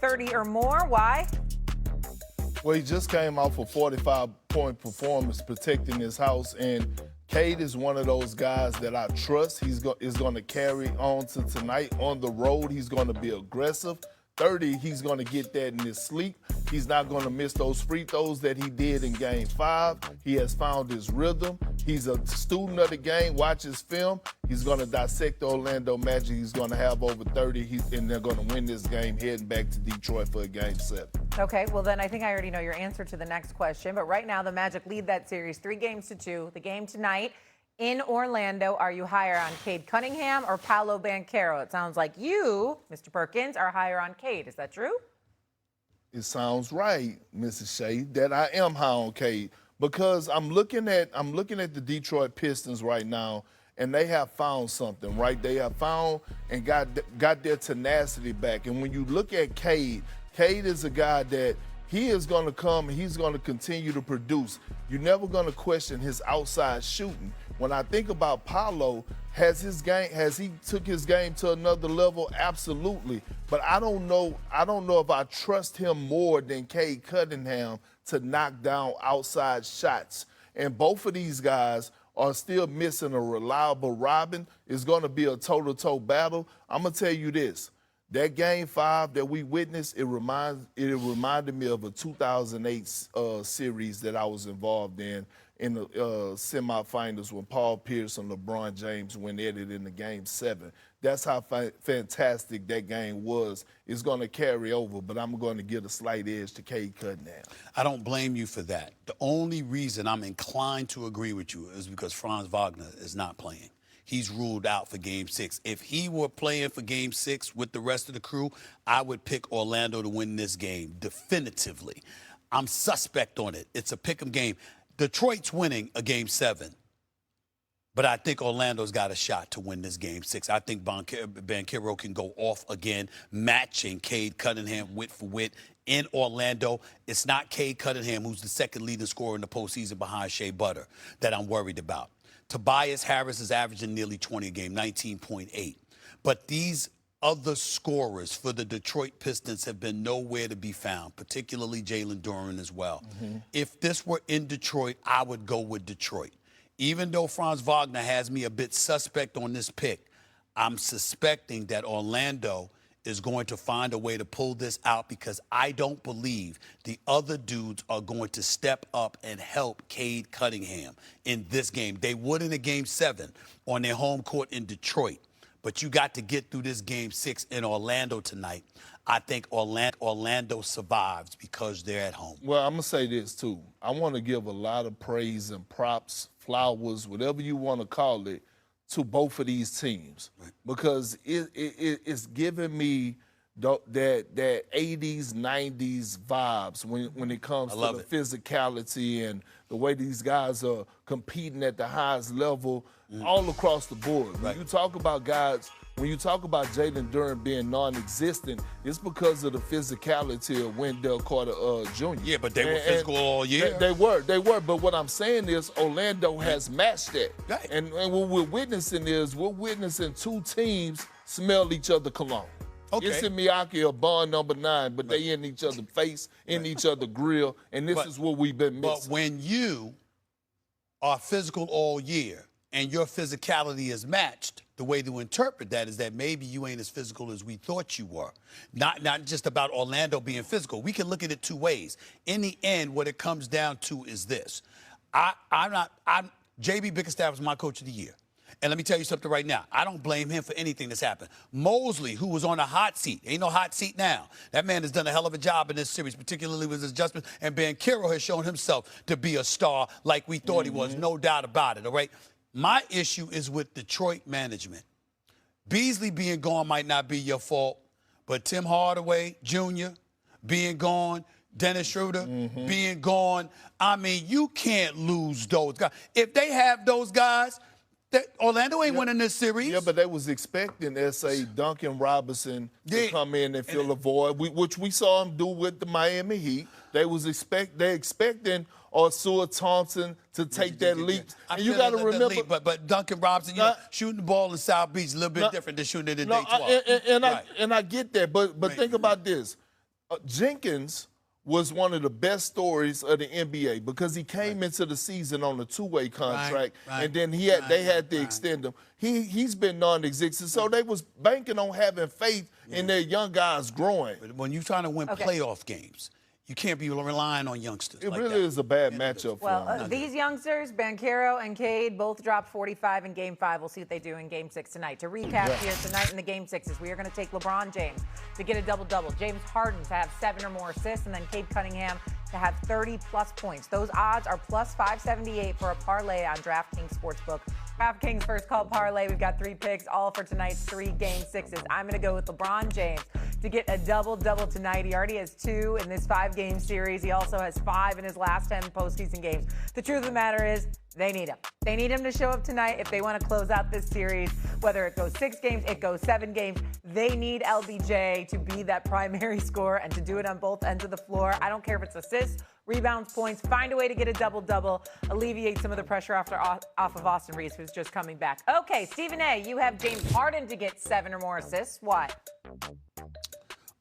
30 or more. Why? Well, he just came off a 45-point performance protecting his house, and Cade is one of those guys that I trust. Is going to carry on to tonight. On the road, he's going to be aggressive. 30, he's going to get that in his sleep. He's not going to miss those free throws that he did in Game 5. He has found his rhythm. He's a student of the game. Watch his film. He's going to dissect the Orlando Magic. He's going to have over 30, and they're going to win this game heading back to Detroit for a Game 7. Okay, well then I think I already know your answer to the next question. But right now, the Magic lead that series 3-2. The game tonight in Orlando, are you higher on Cade Cunningham or Paolo Banchero? It sounds like you, Mr. Perkins, are higher on Cade. Is that true? It sounds right, Mrs. Shea, that I am high on Cade because I'm looking at the Detroit Pistons right now, and they have found something, right? They have found and got their tenacity back. And when you look at Cade, Cade is a guy that he is going to come and he's going to continue to produce. You're never going to question his outside shooting. When I think about Paolo, has he took his game to another level? Absolutely. But I don't know if I trust him more than Cade Cunningham to knock down outside shots. And both of these guys are still missing a reliable Robin. It's going to be a toe-to-toe battle. I'm going to tell you this. That Game 5 that we witnessed, it reminded me of a 2008 series that I was involved in the semifinals when Paul Pierce and LeBron James went at it in the Game 7. That's how fantastic that game was. It's going to carry over, but I'm going to give a slight edge to Cade Cunningham. I don't blame you for that. The only reason I'm inclined to agree with you is because Franz Wagner is not playing. He's ruled out for Game 6. If he were playing for Game 6 with the rest of the crew, I would pick Orlando to win this game definitively. I'm suspect on it. It's a pick'em game. Detroit's winning a Game 7, but I think Orlando's got a shot to win this Game 6. I think Banchero can go off again, matching Cade Cunningham wit for wit in Orlando. It's not Cade Cunningham, who's the second leading scorer in the postseason behind Shea Butter, that I'm worried about. Tobias Harris is averaging nearly 20 a game, 19.8. But these other scorers for the Detroit Pistons have been nowhere to be found, particularly Jalen Duren as well. If this were in Detroit, I would go with Detroit. Even though Franz Wagner has me a bit suspect on this pick, I'm suspecting that Orlando is going to find a way to pull this out because I don't believe the other dudes are going to step up and help Cade Cunningham in this game. They would in a Game 7 on their home court in Detroit, but you got to get through this Game 6 in Orlando tonight. I think Orlando survives because they're at home. Well, I'm going to say this, too. I want to give a lot of praise and props, flowers, whatever you want to call it, to both of these teams, right? Because it's giving me that 80s, 90s vibes when it comes to the physicality and the way these guys are competing at the highest level all across the board. Right. When you talk about guys, when you talk about Jalen Duren being non-existent, it's because of the physicality of Wendell Carter Jr. Yeah, but they were physical all year. They were. But what I'm saying is Orlando has matched that. Right. And what we're witnessing two teams smell each other cologne. Okay. It's in Miyake or Bond number 9, but they in each other's face, in each other's grill, and this is what we've been missing. But when you are physical all year and your physicality is matched, the way to interpret that is that maybe you ain't as physical as we thought you were. Not just about Orlando being physical. We can look at it two ways. In the end, what it comes down to is this. J.B. Bickerstaff was my coach of the year. And let me tell you something right now. I don't blame him for anything that's happened. Mosley, who was on a hot seat, ain't no hot seat now. That man has done a hell of a job in this series, particularly with his adjustments. And Banchero has shown himself to be a star like we thought he was, no doubt about it, all right? My issue is with Detroit management. Beasley being gone might not be your fault, but Tim Hardaway Jr. being gone, Dennis Schroeder being gone, I mean, you can't lose those guys. If they have those guys, Orlando ain't winning this series. Yeah, but they was expecting S.A. Duncan Robinson to come in and fill a void, which we saw him do with the Miami Heat. They expecting Sua Thompson to take that leap. And you got to remember, but Duncan Robinson, you know, shooting the ball in South Beach is a little bit different than shooting it in Day 12. And I get that, but think about this. Jenkins was one of the best stories of the NBA because he came into the season on a two-way contract, and then they had to extend him. He's been non-existent, so they was banking on having faith in their young guys growing. But when you're trying to win playoff games, you can't be relying on youngsters. It like really that. is a bad matchup for Well, them. these youngsters, Banchero and Cade, both dropped 45 in Game 5. We'll see what they do in Game 6 tonight. To recap here tonight in the Game 6s, we are going to take LeBron James to get a double-double, James Harden to have 7 or more assists, and then Cade Cunningham to have 30-plus points. Those odds are plus 578 for a parlay on DraftKings Sportsbook. DraftKings First Call Parlay. We've got 3 picks, all for tonight's 3 Game 6s. I'm going to go with LeBron James to get a double-double tonight. He already has 2 in this 5-game series. He also has 5 in his last 10 postseason games. The truth of the matter is, they need him. They need him to show up tonight if they want to close out this series. Whether it goes 6 games, it goes 7 games, they need LBJ to be that primary scorer and to do it on both ends of the floor. I don't care if it's assists, rebounds, points. Find a way to get a double-double, alleviate some of the pressure off of Austin Reeves, who's just coming back. Okay, Stephen A., you have James Harden to get 7 or more assists. Why?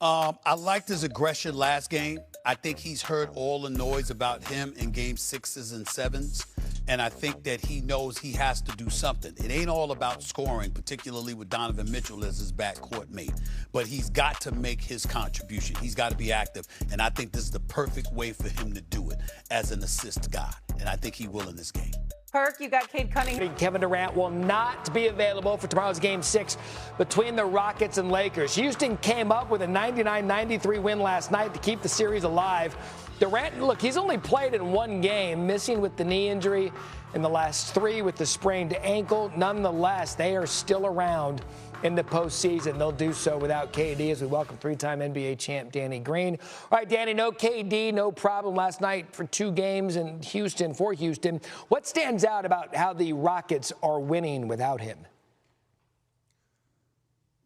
I liked his aggression last game. I think he's heard all the noise about him in Game 6s and 7s. And I think that he knows he has to do something. It ain't all about scoring, particularly with Donovan Mitchell as his backcourt mate. But he's got to make his contribution. He's got to be active. And I think this is the perfect way for him to do it as an assist guy. And I think he will in this game. Perk, you got Cade Cunningham. Kevin Durant will not be available for tomorrow's Game 6 between the Rockets and Lakers. Houston came up with a 99-93 win last night to keep the series alive. Durant, look, he's only played in 1 game, missing with the knee injury, in the last 3 with the sprained ankle. Nonetheless, they are still around in the postseason. They'll do so without KD as we welcome 3-time NBA champ Danny Green. All right, Danny, no KD, no problem last night for 2 games in Houston, for Houston. What stands out about how the Rockets are winning without him?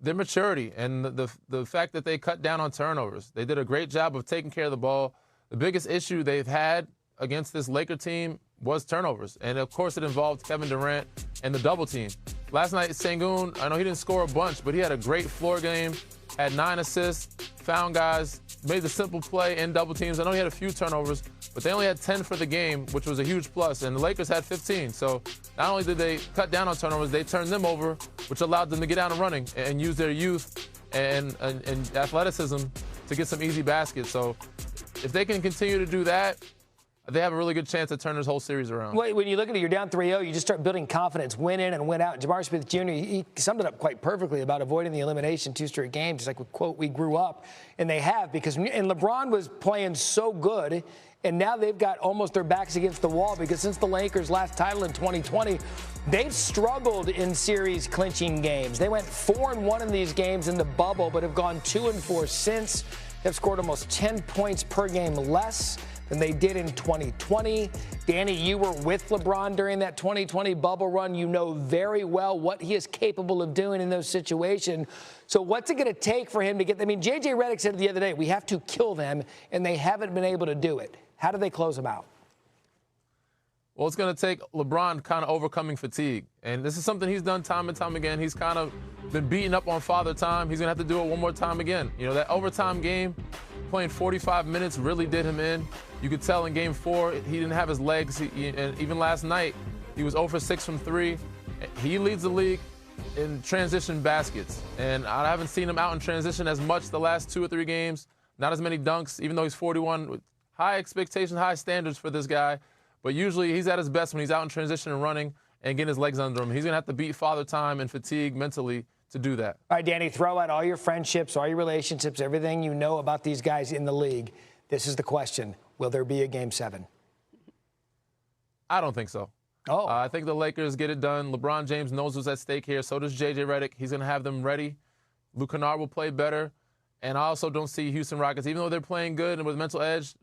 Their maturity and the fact that they cut down on turnovers. They did a great job of taking care of the ball. The biggest issue they've had against this Laker team was turnovers. And, of course, it involved Kevin Durant and the double team. Last night, Sengun, I know he didn't score a bunch, but he had a great floor game, had 9 assists, found guys, made the simple play in double teams. I know he had a few turnovers, but they only had 10 for the game, which was a huge plus, and the Lakers had 15. So not only did they cut down on turnovers, they turned them over, which allowed them to get out and running and use their youth and athleticism to get some easy baskets. So if they can continue to do that, they have a really good chance to turn this whole series around. Wait, when you look at it, you're down 3-0, you just start building confidence, win in and win out. Jabari Smith Jr., he summed it up quite perfectly about avoiding the elimination 2 straight games. It's like, quote, we grew up, and they have, because and LeBron was playing so good, and now they've got almost their backs against the wall, because since the Lakers' last title in 2020, they've struggled in series clinching games. They went 4-1 in these games in the bubble, but have gone 2-4 since. They've scored almost 10 points per game less than they did in 2020. Danny, you were with LeBron during that 2020 bubble run. You know very well what he is capable of doing in those situations. So what's it going to take for him to get – I mean, J.J. Redick said the other day, we have to kill them, and they haven't been able to do it. How do they close them out? Well, it's going to take LeBron kind of overcoming fatigue. And this is something he's done time and time again. He's kind of been beaten up on father time. He's going to have to do it one more time again. You know, that overtime game, playing 45 minutes really did him in. You could tell in Game 4 he didn't have his legs. And even last night, he was 0 for 6 from 3. He leads the league in transition baskets. And I haven't seen him out in transition as much the last 2 or 3 games. Not as many dunks, even though he's 41. With high expectations, high standards for this guy. But usually he's at his best when he's out in transition and running and getting his legs under him. He's going to have to beat father time and fatigue mentally to do that. All right, Danny, throw out all your friendships, all your relationships, everything you know about these guys in the league. This is the question. Will there be a Game 7? I don't think so. Oh. I think the Lakers get it done. LeBron James knows what's at stake here. So does J.J. Redick. He's going to have them ready. Luke Kennard will play better. And I also don't see Houston Rockets, even though they're playing good and with mental edge,